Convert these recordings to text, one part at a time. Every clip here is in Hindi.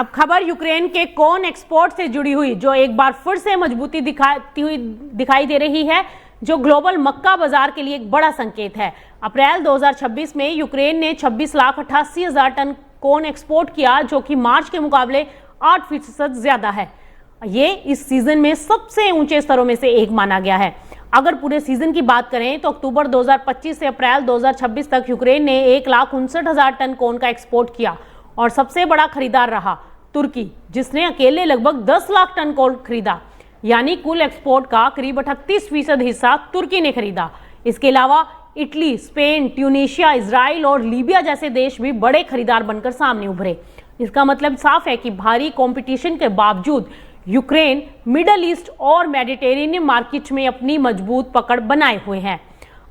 अब खबर यूक्रेन के कॉर्न एक्सपोर्ट से जुड़ी हुई, जो एक बार फिर से मजबूती दिखाई दे रही है, जो ग्लोबल मक्का बाजार के लिए एक बड़ा संकेत है। अप्रैल 2026 में यूक्रेन ने 26,88,000 टन कॉर्न एक्सपोर्ट किया, जो कि मार्च के मुकाबले 8% ज्यादा है। ये इस सीजन में सबसे ऊंचे स्तरों में से एक माना गया है। अगर पूरे सीजन की बात करें तो अक्टूबर 2025 से अप्रैल 2026 तक यूक्रेन ने 1,59,000 टन कॉर्न का एक्सपोर्ट किया और सबसे बड़ा खरीदार रहा तुर्की, जिसने अकेले लगभग 10 लाख टन कॉर्न खरीदा। यानी कुल एक्सपोर्ट का करीब 38% हिस्सा तुर्की ने खरीदा। इसके अलावा इटली, स्पेन, ट्यूनीशिया, इजराइल और लीबिया जैसे देश भी बड़े खरीदार बनकर सामने उभरे। इसका मतलब साफ है कि भारी कंपटीशन के बावजूद यूक्रेन मिडल ईस्ट और मेडिटेरेनियन मार्केट में अपनी मजबूत पकड़ बनाए हुए हैं।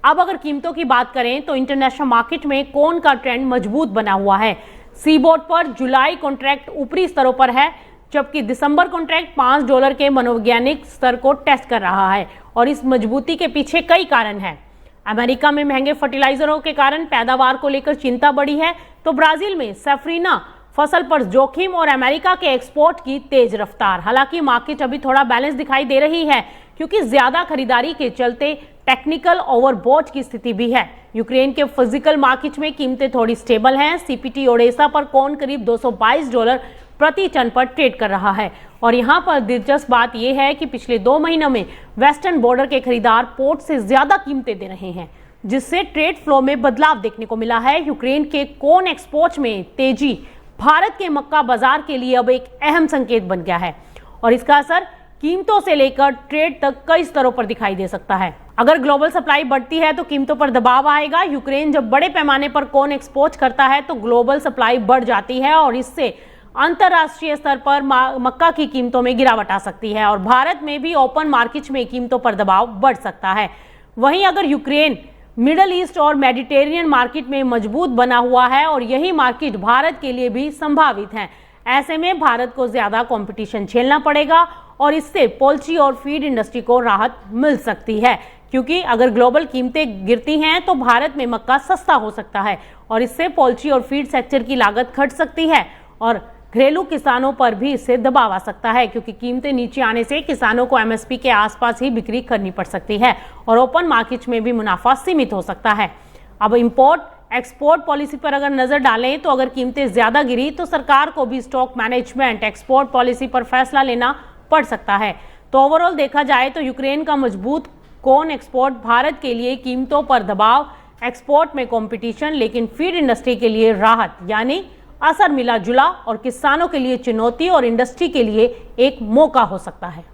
अब अगर कीमतों की बात करें तो इंटरनेशनल मार्केट में कॉर्न का ट्रेंड मजबूत बना हुआ है। सीबोर्ड पर जुलाई कॉन्ट्रैक्ट ऊपरी स्तरों पर है, जबकि दिसंबर कॉन्ट्रैक्ट $5 के मनोवैज्ञानिक स्तर को टेस्ट कर रहा है। और इस मजबूती के पीछे कई कारण हैं। अमेरिका में महंगे फर्टिलाइजरों के कारण पैदावार को लेकर चिंता बढ़ी है, तो ब्राजील में सैफरीना फसल पर जोखिम और अमेरिका के एक्सपोर्ट की तेज रफ्तार। हालांकि मार्केट अभी थोड़ा बैलेंस दिखाई दे रही है, क्योंकि ज्यादा खरीदारी के चलते टेक्निकल ओवरबॉट की स्थिति भी है। यूक्रेन के फिजिकल मार्केट में कीमतें थोड़ी स्टेबल हैं। सीपीटी ओडेसा पर कॉर्न करीब $222 प्रति टन पर ट्रेड कर रहा है। और यहाँ पर दिलचस्प बात यह है कि पिछले 2 महीनों में वेस्टर्न बॉर्डर के खरीदार पोर्ट से ज्यादा कीमतें दे रहे हैं, जिससे ट्रेड फ्लो में बदलाव देखने को मिला है। यूक्रेन के कॉर्न एक्सपोर्ट में तेजी भारत के मक्का बाजार के लिए अब एक अहम संकेत बन गया है और इसका असर कीमतों से लेकर ट्रेड तक कई स्तरों पर दिखाई दे सकता है। अगर ग्लोबल सप्लाई बढ़ती है तो कीमतों पर दबाव आएगा। यूक्रेन जब बड़े पैमाने पर कॉर्न एक्सपोर्ट करता है तो ग्लोबल सप्लाई बढ़ जाती है और इससे अंतरराष्ट्रीय स्तर पर मक्का की कीमतों में गिरावट आ सकती है और भारत में भी ओपन मार्केट में कीमतों पर दबाव बढ़ सकता है। वहीं अगर यूक्रेन मिडल ईस्ट और मेडिटेरेनियन मार्केट में मजबूत बना हुआ है और यही मार्केट भारत के लिए भी संभावित है, ऐसे में भारत को ज्यादा कंपटीशन झेलना पड़ेगा और इससे पोल्ट्री और फीड इंडस्ट्री को राहत मिल सकती है, क्योंकि अगर ग्लोबल कीमतें गिरती हैं तो भारत में मक्का सस्ता हो सकता है और इससे पोल्ट्री और फीड सेक्टर की लागत घट सकती है और घरेलू किसानों पर भी इससे दबाव आ सकता है, क्योंकि कीमतें नीचे आने से किसानों को एमएसपी के आसपास ही बिक्री करनी पड़ सकती है और ओपन मार्केट में भी मुनाफा सीमित हो सकता है। अब इंपोर्ट एक्सपोर्ट पॉलिसी पर अगर नजर डालें तो अगर कीमतें ज्यादा गिरी तो सरकार को भी स्टॉक मैनेजमेंट एक्सपोर्ट पॉलिसी पर फैसला लेना पड़ सकता है। तो ओवरऑल देखा जाए तो यूक्रेन का मजबूत कॉर्न एक्सपोर्ट भारत के लिए कीमतों पर दबाव, एक्सपोर्ट में कंपटीशन, लेकिन फीड इंडस्ट्री के लिए राहत यानी असर मिला जुला और किसानों के लिए चुनौती और इंडस्ट्री के लिए एक मौका हो सकता है।